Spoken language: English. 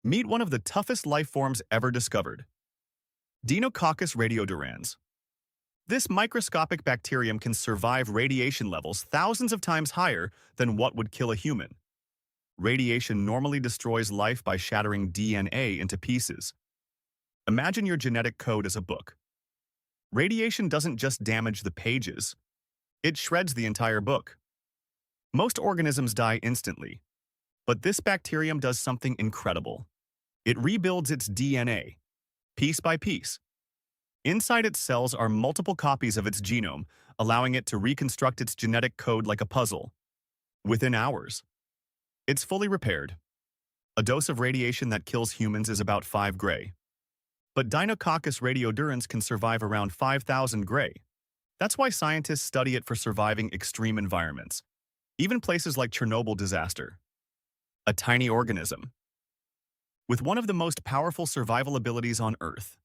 Meet one of the toughest life forms ever discovered, Deinococcus radiodurans. This microscopic bacterium can survive radiation levels thousands of times higher than what would kill a human. Radiation normally destroys life by shattering DNA into pieces. Imagine your genetic code as a book. Radiation doesn't just damage the pages, it shreds the entire book. Most organisms die instantly, but this bacterium does something incredible. It rebuilds its DNA, piece by piece. Inside its cells are multiple copies of its genome, allowing it to reconstruct its genetic code like a puzzle. Within hours, it's fully repaired. A dose of radiation that kills humans is about 5 gray. But Deinococcus radiodurans can survive around 5,000 gray. That's why scientists study it for surviving extreme environments, even places like Chernobyl disaster. A tiny organism with one of the most powerful survival abilities on Earth.